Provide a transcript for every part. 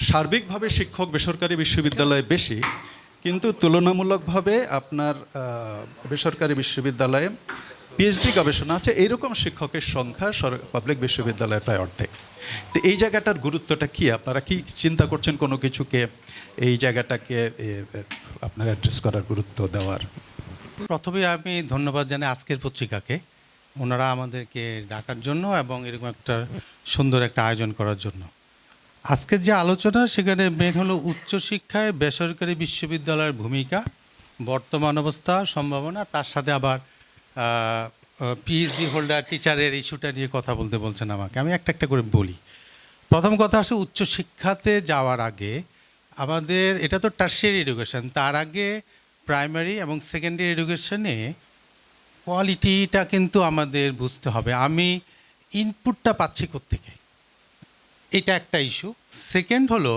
সার্বিকভাবে শিক্ষক বেসরকারি বিশ্ববিদ্যালয়ে বেশি, কিন্তু তুলনামূলকভাবে আপনার বেসরকারি বিশ্ববিদ্যালয়ে পিএইচডি গবেষণা আছে এইরকম শিক্ষকের সংখ্যা পাবলিক বিশ্ববিদ্যালয়ে প্রায় অর্ধেক। তো এই জায়গাটার গুরুত্বটা কি? আপনারা কি চিন্তা করছেন কোনো কিছুকে এই জায়গাটাকে আপনার অ্যাড্রেস করার, গুরুত্ব দেওয়ার? প্রথমে আমি ধন্যবাদ জানাই আজকের পত্রিকাকে, ওনারা আমাদেরকে ডাকার জন্য এবং এরকম একটা সুন্দর একটা আয়োজন করার জন্য। আজকের যে আলোচনা সেখানে মেন হলো উচ্চশিক্ষায় বেসরকারি বিশ্ববিদ্যালয়ের ভূমিকা, বর্তমান অবস্থা, সম্ভাবনা, তার সাথে আবার পিএইচডি হোল্ডার টিচারের ইস্যুটা নিয়ে কথা বলতে বলছেন আমাকে। আমি একটা একটা করে বলি। প্রথম কথা আসে উচ্চশিক্ষাতে যাওয়ার আগে আমাদের, এটা তো টার্সিয়ারি এডুকেশন, তার আগে প্রাইমারি এবং সেকেন্ডারি এডুকেশনে কোয়ালিটিটা কিন্তু আমাদের বুঝতে হবে। আমি ইনপুটটা পাচ্ছি কোত্থেকে, এটা একটা ইস্যু। সেকেন্ড হলো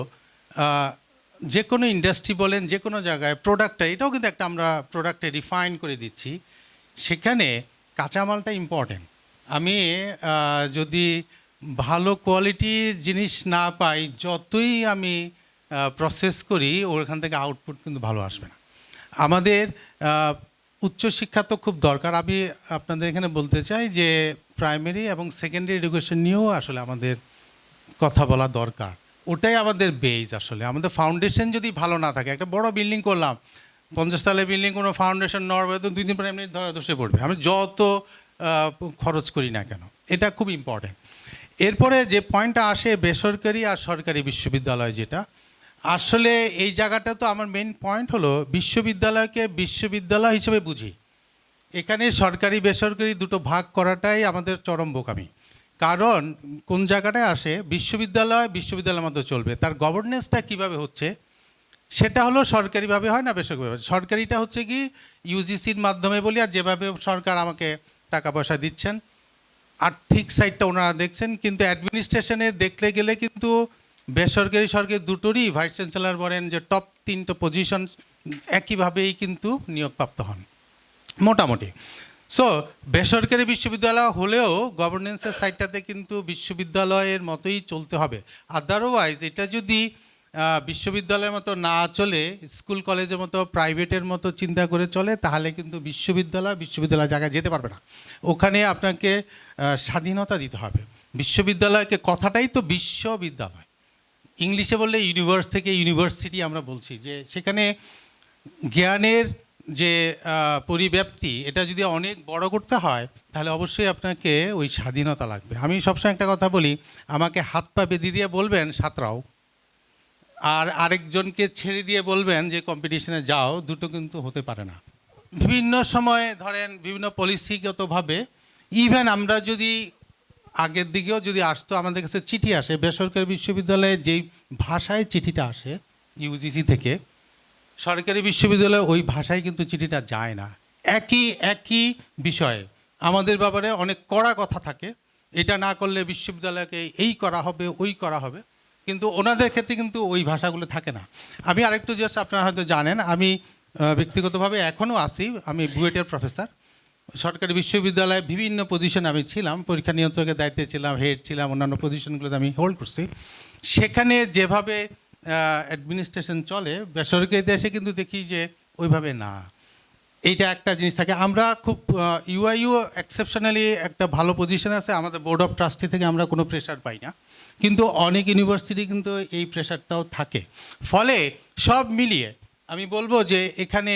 যে কোনো ইন্ডাস্ট্রি বলেন, যে কোনো জায়গায় প্রোডাক্টটা, এটাও কিন্তু একটা আমরা প্রোডাক্টে রিফাইন করে দিচ্ছি, সেখানে কাঁচামালটা ইম্পর্টেন্ট। আমি যদি ভালো কোয়ালিটির জিনিস না পাই, যতই আমি প্রসেস করি ওখান থেকে আউটপুট কিন্তু ভালো আসবে না। আমাদের উচ্চশিক্ষা তো খুব দরকার। আমি আপনাদের এখানে বলতে চাই যে প্রাইমারি এবং সেকেন্ডারি এডুকেশন নিয়েও আসলে আমাদের কথা বলা দরকার। ওটাই আমাদের বেজ। আসলে আমাদের ফাউন্ডেশন যদি ভালো না থাকে, একটা বড় বিল্ডিং করলাম, 50 তলা বিল্ডিং, কোনো ফাউন্ডেশন নড়বে তো 2 দিন পরে এমনি ধসে পড়বে, আমি যত খরচ করি না কেন। এটা খুব ইম্পর্টেন্ট। এরপরে যে পয়েন্টটা আসে বেসরকারি আর সরকারি বিশ্ববিদ্যালয়, যেটা আসলে এই জায়গাটা তো আমার মেন পয়েন্ট হলো বিশ্ববিদ্যালয়কে বিশ্ববিদ্যালয় হিসেবে বুঝি। এখানে সরকারি বেসরকারি দুটো ভাগ করাটাই আমাদের চরম বোকামি। কারণ কোন জায়গাটায় আসে বিশ্ববিদ্যালয় বিশ্ববিদ্যালয়ের মধ্যে চলবে, তার গভর্নেন্সটা কিভাবে হচ্ছে সেটা হলো সরকারিভাবে হয় না বেসরকারিভাবে। সরকারিটা হচ্ছে কি ইউজিসির মাধ্যমে বলি, আর যেভাবে সরকার আমাকে টাকা পয়সা দিচ্ছেন, আর্থিক সাইডটা ওনারা দেখছেন। কিন্তু অ্যাডমিনিস্ট্রেশনে দেখতে গেলে কিন্তু বেসরকারি সরকারি দুটোরই ভাইস চ্যান্সেলর বলেন যে টপ 3টা পজিশন একইভাবেই কিন্তু নিয়োগপ্রাপ্ত হন মোটামুটি। সো বেসরকারি বিশ্ববিদ্যালয় হলেও গভর্নেন্সের সাইডটাতে কিন্তু বিশ্ববিদ্যালয়ের মতোই চলতে হবে। আদারওয়াইজ এটা যদি বিশ্ববিদ্যালয়ের মতো না চলে, স্কুল কলেজের মতো প্রাইভেটের মতো চিন্তা করে চলে, তাহলে কিন্তু বিশ্ববিদ্যালয় জায়গায় যেতে পারবে না। ওখানে আপনাকে স্বাধীনতা দিতে হবে। বিশ্ববিদ্যালয়কে, কথাটাই তো বিশ্ববিদ্যালয়, ইংলিশে বললে ইউনিভার্স থেকে ইউনিভার্সিটি আমরা বলছি, যে সেখানে জ্ঞানের যে পরিব্যাপ্তি, এটা যদি অনেক বড় করতে হয় তাহলে অবশ্যই আপনাকে ওই স্বাধীনতা লাগবে। আমি সবসময় একটা কথা বলি, আমাকে হাত পা বেঁধে দিয়ে বলবেন সাঁতরাও, আর আরেকজনকে ছেড়ে দিয়ে বলবেন যে কম্পিটিশনে যাও, দুটো কিন্তু হতে পারে না। বিভিন্ন সময়ে ধরেন বিভিন্ন পলিসিগতভাবে, ইভেন আমরা যদি আগের দিকেও যদি আসতো, আমাদের কাছে চিঠি আসে বেসরকারি বিশ্ববিদ্যালয়ে যেই ভাষায় চিঠিটা আসে ইউজিসি থেকে, সরকারি বিশ্ববিদ্যালয়ে ওই ভাষায় কিন্তু চিঠিটা যায় না। একই বিষয়ে আমাদের ব্যাপারে অনেক কড়া কথা থাকে, এটা না করলে বিশ্ববিদ্যালয়কে এই করা হবে, ওই করা হবে, কিন্তু ওনাদের ক্ষেত্রে কিন্তু ওই ভাষাগুলো থাকে না। আমি আরেকটু জাস্ট, আপনারা হয়তো জানেন, আমি ব্যক্তিগতভাবে এখনও আছি, আমি বুয়েটের প্রফেসর। সরকারি বিশ্ববিদ্যালয়ে বিভিন্ন পজিশনে আমি ছিলাম, পরীক্ষা নিয়ন্ত্রকের দায়িত্বে ছিলাম, হেড ছিলাম, অন্যান্য পজিশনগুলোতে আমি হোল্ড করছি। সেখানে যেভাবে অ্যাডমিনিস্ট্রেশন চলে, বেসরকারি দেশে কিন্তু দেখি যে ওইভাবে না। এইটা একটা জিনিস থাকে। আমরা খুব ইউআইইউ এক্সেপশনালি একটা ভালো পজিশনে আছে, আমাদের বোর্ড অফ ট্রাস্টি থেকে আমরা কোনো প্রেশার পাই না, কিন্তু অনেক ইউনিভার্সিটি কিন্তু এই প্রেশারটাও থাকে। ফলে সব মিলিয়ে আমি বলবো যে এখানে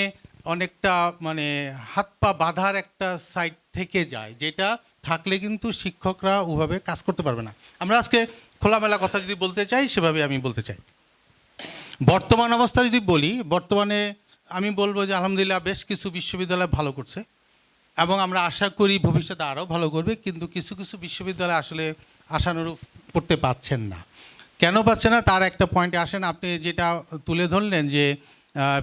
অনেকটা মানে হাত পা বাঁধার একটা সাইড থেকে যায়, যেটা থাকলে কিন্তু শিক্ষকরা ওভাবে কাজ করতে পারবে না। আমরা আজকে খোলামেলা কথা যদি বলতে চাই, সেভাবে আমি বলতে চাই। বর্তমান অবস্থা যদি বলি, বর্তমানে আমি বলবো যে আলহামদুলিল্লাহ বেশ কিছু বিশ্ববিদ্যালয় ভালো করছে এবং আমরা আশা করি ভবিষ্যতে আরও ভালো করবে, কিন্তু কিছু কিছু বিশ্ববিদ্যালয় আসলে আশানুরূপ করতে পারছেন না। কেন পাচ্ছে না তার একটা পয়েন্টে আসেন। আপনি যেটা তুলে ধরলেন যে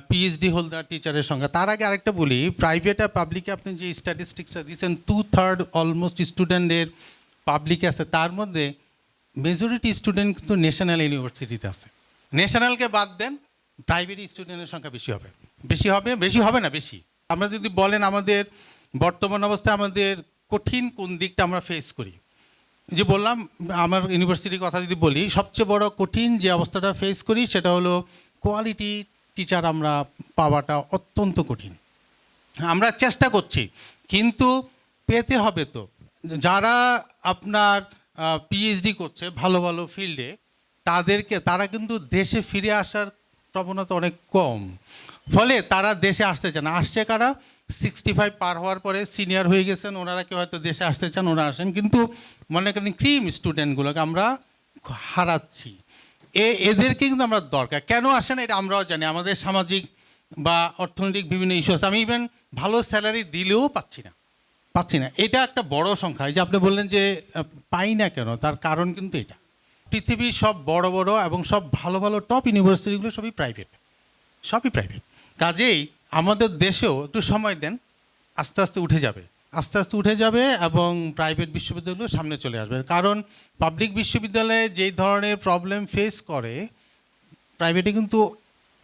পিএইচডি হোল্ডার টিচারের সংখ্যা, তার আগে আরেকটা বলি, প্রাইভেট আর পাবলিকে আপনি যে স্ট্যাটিস্টিক্সটা দিচ্ছেন, 2/3 অলমোস্ট স্টুডেন্টের পাবলিকে আছে, তার মধ্যে মেজরিটি স্টুডেন্ট কিন্তু ন্যাশনাল ইউনিভার্সিটিতে আছে। ন্যাশনালকে বাদ দেন, প্রাইভেট স্টুডেন্টের সংখ্যা বেশি হবে না বেশি। আমরা যদি বলেন আমাদের বর্তমান অবস্থায় আমাদের কঠিন কোন দিকটা আমরা ফেস করি, যে বললাম আমার ইউনিভার্সিটির কথা যদি বলি, সবচেয়ে বড় কঠিন যে অবস্থাটা ফেস করি সেটা হলো কোয়ালিটি টিচার আমরা পাওয়াটা অত্যন্ত কঠিন। আমরা চেষ্টা করছি, কিন্তু পেতে হবে তো। যারা আপনার পিএইচডি করছে ভালো ভালো ফিল্ডে, তারা কিন্তু দেশে ফিরে আসার প্রবণতা অনেক কম, ফলে তারা দেশে আসতে চান। আসছে কারা? 65 পার হওয়ার পরে সিনিয়র হয়ে গেছেন, ওনারা কেউ হয়তো দেশে আসতে চান, ওনারা আসেন, কিন্তু মনে করেন ক্রিম স্টুডেন্টগুলোকে আমরা হারাচ্ছি। এদেরকে কিন্তু আমরা দরকার। কেন আসে না এটা আমরাও জানি, আমাদের সামাজিক বা অর্থনৈতিক বিভিন্ন ইস্যু আছে। আমি ইভেন ভালো স্যালারি দিলেও পাচ্ছি না। এটা একটা বড় সংখ্যা। এই যে আপনি বললেন যে পাই না কেন, তার কারণ কিন্তু এটা। পৃথিবীর সব বড় বড় এবং সব ভালো ভালো টপ ইউনিভার্সিটিগুলো সবই প্রাইভেট। কাজেই আমাদের দেশেও একটু সময় দেন, আস্তে আস্তে উঠে যাবে এবং প্রাইভেট বিশ্ববিদ্যালয়গুলো সামনে চলে আসবে। কারণ পাবলিক বিশ্ববিদ্যালয়ে যেই ধরনের প্রবলেম ফেস করে, প্রাইভেটে কিন্তু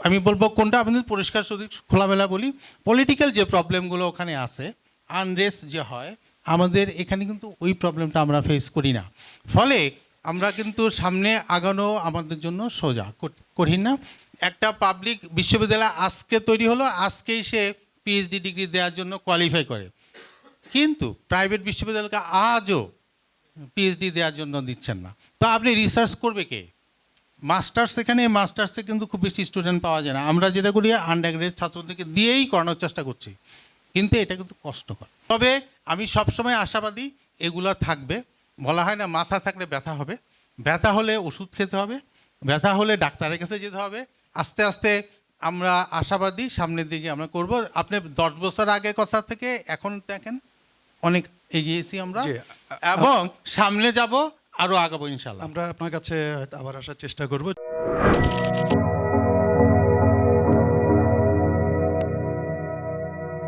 আমি বলবো কোনটা, আপনি পরিষ্কার যদি খোলামেলা বলি, পলিটিক্যাল যে প্রবলেমগুলো ওখানে আছে, আনরেস্ট যে হয়, আমাদের এখানে কিন্তু ওই প্রবলেমটা আমরা ফেস করি না। ফলে আমরা কিন্তু সামনে আগানো আমাদের জন্য সোজা, কঠিন না। একটা পাবলিক বিশ্ববিদ্যালয় আজকে তৈরি হলো, আজকেই সে পিএইচডি ডিগ্রি দেওয়ার জন্য কোয়ালিফাই করে, কিন্তু প্রাইভেট বিশ্ববিদ্যালয়কে আজও পিএইচডি দেওয়ার জন্য দিচ্ছেন না। তো আপনি রিসার্চ করবে কে? মাস্টার্সে কিন্তু খুব বেশি স্টুডেন্ট পাওয়া যায় না। আমরা যেটা করি আন্ডারগ্রেড ছাত্রদেরকে দিয়েই করানোর চেষ্টা করছি, কিন্তু এটা কিন্তু কষ্টকর। তবে আমি সবসময় আশাবাদী এগুলা থাকবে। বলা হয় না মাথা থাকলে ব্যথা হবে, ব্যথা হলে ওষুধ খেতে হবে, ব্যথা হলে ডাক্তারের কাছে যেতে হবে। আস্তে আস্তে আমরা আশাবাদী, সামনের দিকে আমরা করব। আপনি 10 বছর আগে কথা থেকে এখন দেখেন অনেক এগিয়েছি আমরা, জি, এবং সামনে যাব, আরও আগাবো ইনশাল্লাহ। আমরা আপনার কাছে আবার আসার চেষ্টা করব।